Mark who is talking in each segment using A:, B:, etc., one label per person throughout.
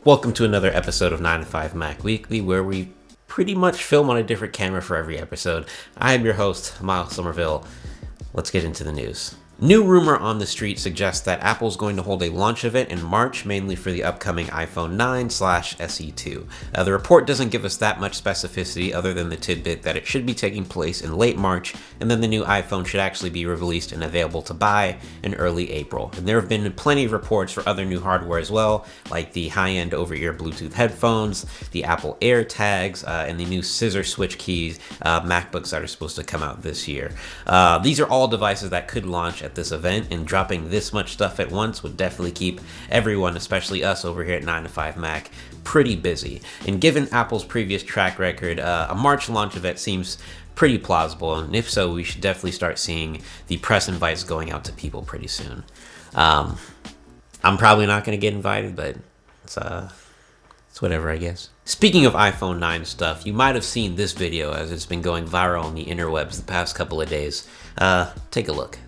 A: Welcome to another episode of 9to5Mac Weekly, where we pretty much film on a different camera for every episode. I am your host, Miles Somerville. Let's get into the news. New rumor on the street suggests that Apple's going to hold a launch event in March, mainly for the upcoming iPhone 9/SE2. The report doesn't give us that much specificity other than the tidbit that it should be taking place in late March, and then the new iPhone should actually be released and available to buy in early April. And there have been plenty of reports for other new hardware as well, like the high-end over-ear Bluetooth headphones, the Apple AirTags, and the new scissor switch keys MacBooks that are supposed to come out this year. These are all devices that could launch at this event, and dropping this much stuff at once would definitely keep everyone, especially us over here at 9to5Mac, pretty busy. And given Apple's previous track record, a March launch event seems pretty plausible, and if so, we should definitely start seeing the press invites going out to people pretty soon. I'm probably not going to get invited, but it's whatever, I guess. Speaking of iPhone 9 stuff, you might have seen this video as it's been going viral on the interwebs the past couple of days. Take a look.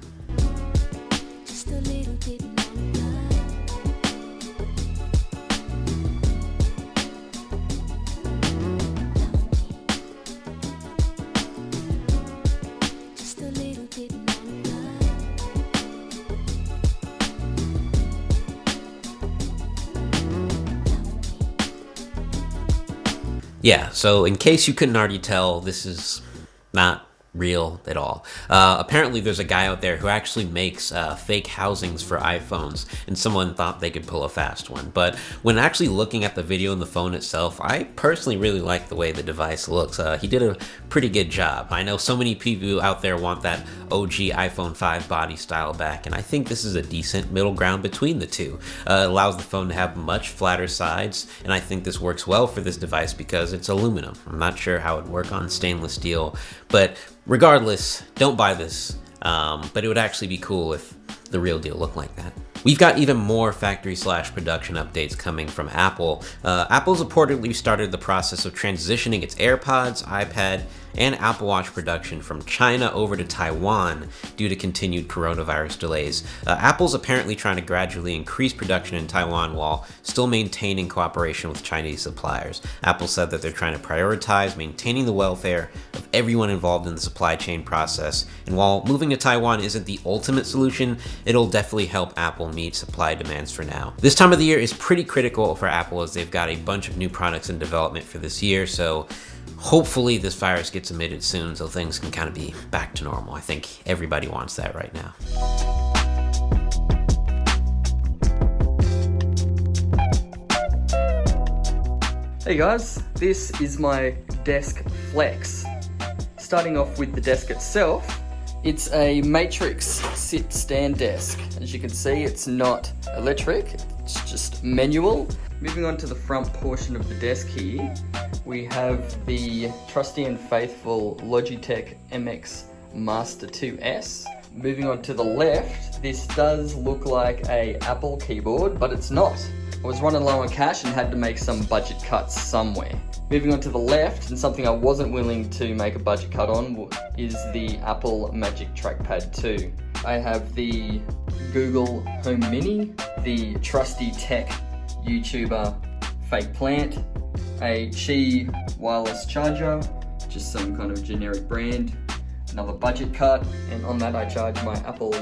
A: Yeah, so in case you couldn't already tell, this is not real at all. Apparently there's a guy out there who actually makes fake housings for iPhones, and someone thought they could pull a fast one. But when actually looking at the video and the phone itself, I personally really like the way the device looks. He did a pretty good job. I know so many people out there want that OG iPhone 5 body style back, and I think this is a decent middle ground between the two. It allows the phone to have much flatter sides, and I think this works well for this device because it's aluminum. I'm not sure how it would work on stainless steel, but regardless, don't buy this, but it would actually be cool if the real deal looked like that. We've got even more factory/production updates coming from Apple. Apple's reportedly started the process of transitioning its AirPods, iPad, and Apple Watch production from China over to Taiwan due to continued coronavirus delays. Apple's apparently trying to gradually increase production in Taiwan while still maintaining cooperation with Chinese suppliers. Apple said that they're trying to prioritize maintaining the welfare of everyone involved in the supply chain process, and while moving to Taiwan isn't the ultimate solution, it'll definitely help Apple meet supply demands for now. This time of the year is pretty critical for Apple as they've got a bunch of new products in development for this year, so hopefully this virus gets emitted soon so things can kind of be back to normal. I think everybody wants that right now.
B: Hey guys, this is my desk flex. Starting off with the desk itself, it's a Matrix sit stand desk. As you can see, it's not electric, it's just manual. Moving on to the front portion of the desk here, we have the trusty and faithful Logitech MX Master 2S. Moving on to the left, this does look like a Apple keyboard, but it's not. I was running low on cash and had to make some budget cuts somewhere. Moving on to the left, and something I wasn't willing to make a budget cut on, is the Apple Magic Trackpad 2. I have the Google Home Mini, the trusty tech YouTuber Fake Plant, a Qi wireless charger, just some kind of generic brand, another budget cut, and on that I charge my Apple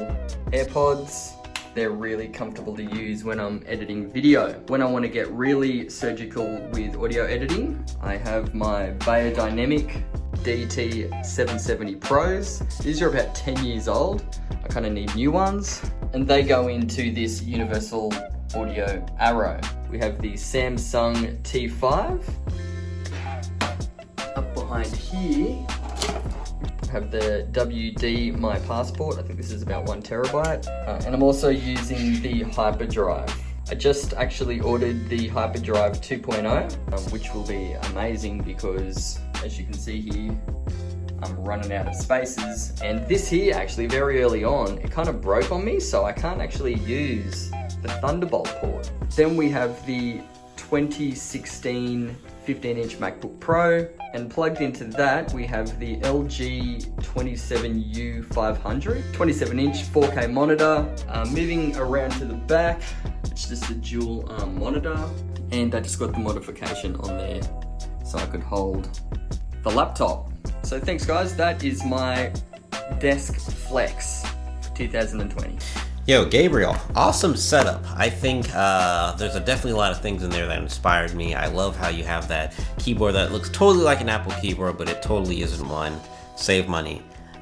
B: AirPods. They're really comfortable to use when I'm editing video. When I want to get really surgical with audio editing, I have my Biodynamic DT770 Pros. These are about 10 years old. I kind of need new ones, and they go into this universal audio arrow. We have the Samsung T5. Up behind here, I have the WD My Passport. I think this is about 1 terabyte. And I'm also using the Hyperdrive. I just actually ordered the Hyperdrive 2.0, which will be amazing because, as you can see here, I'm running out of spaces. And this here, actually, very early on, it kind of broke on me, so I can't actually use the Thunderbolt port. Then we have the 2016 15-inch MacBook Pro, and plugged into that we have the LG 27U500 27-inch 4K monitor. Moving around to the back, It's just a dual monitor, and I just got the modification on there so I could hold the laptop. So thanks guys, that is my desk flex for 2020.
A: Yo, Gabriel, awesome setup. I think there's definitely a lot of things in there that inspired me. I love how you have that keyboard that looks totally like an Apple keyboard, but it totally isn't one. Save money,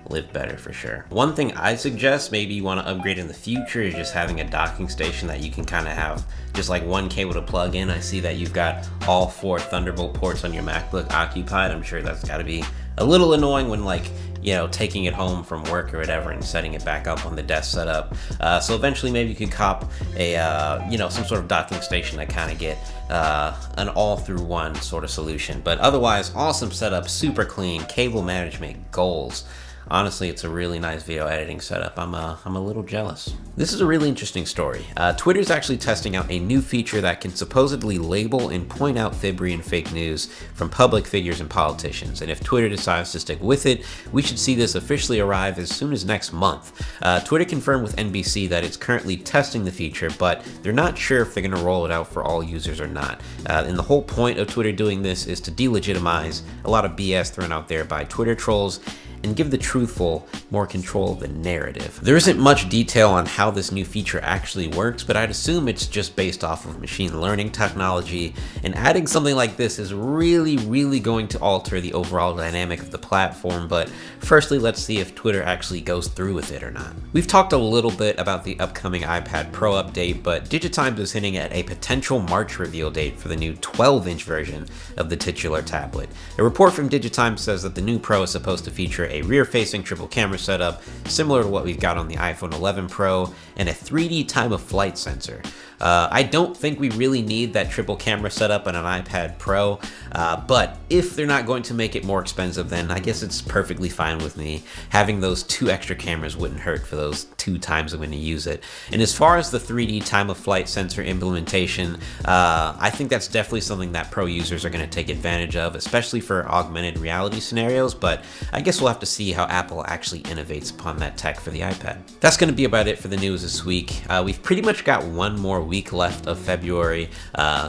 A: live better for sure. One thing I suggest, maybe you want to upgrade in the future, is just having a docking station that you can kind of have just like one cable to plug in. I see that you've got all 4 Thunderbolt ports on your MacBook occupied. I'm sure that's got to be a little annoying when, like, you know, taking it home from work or whatever and setting it back up on the desk setup. So eventually maybe you could cop a, you know, some sort of docking station that kind of get an all-through-one sort of solution. But otherwise, awesome setup, super clean, cable management, goals. Honestly, it's a really nice video editing setup. I'm a little jealous. This is a really interesting story. Twitter's actually testing out a new feature that can supposedly label and point out fibbery and fake news from public figures and politicians. And if Twitter decides to stick with it, we should see this officially arrive as soon as next month. Twitter confirmed with NBC that it's currently testing the feature, but they're not sure if they're going to roll it out for all users or not. And the whole point of Twitter doing this is to delegitimize a lot of BS thrown out there by Twitter trolls and give the truthful more control of the narrative. There isn't much detail on how this new feature actually works, but I'd assume it's just based off of machine learning technology, and adding something like this is really going to alter the overall dynamic of the platform. But firstly, let's see if Twitter actually goes through with it or not. We've talked a little bit about the upcoming iPad Pro update, but Digitimes is hinting at a potential March reveal date for the new 12-inch version of the titular tablet. A report from Digitimes says that the new Pro is supposed to feature a rear-facing triple camera setup similar to what we've got on the iPhone 11 Pro, and a 3D time-of-flight sensor. I don't think we really need that triple camera setup on an iPad Pro, but if they're not going to make it more expensive, then I guess it's perfectly fine with me. Having those 2 extra cameras wouldn't hurt for those 2 times I'm going to use it. And as far as the 3D time-of-flight sensor implementation, I think that's definitely something that Pro users are going to take advantage of, especially for augmented reality scenarios, but I guess we'll have to see how Apple actually innovates upon that tech for the iPad. That's going to be about it for the news this week. We've pretty much got one more week left of February,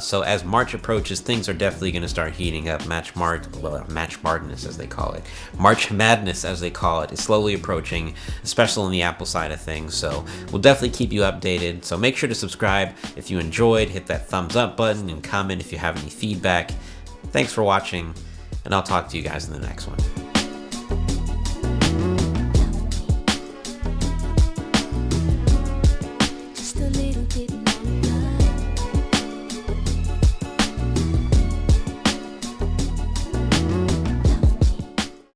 A: so as March approaches, things are definitely going to start heating up. March Madness as they call it. March Madness as they call it is slowly approaching, especially on the Apple side of things, so we'll definitely keep you updated. So make sure to subscribe if you enjoyed, hit that thumbs up button, and comment if you have any feedback. Thanks for watching, and I'll talk to you guys in the next one.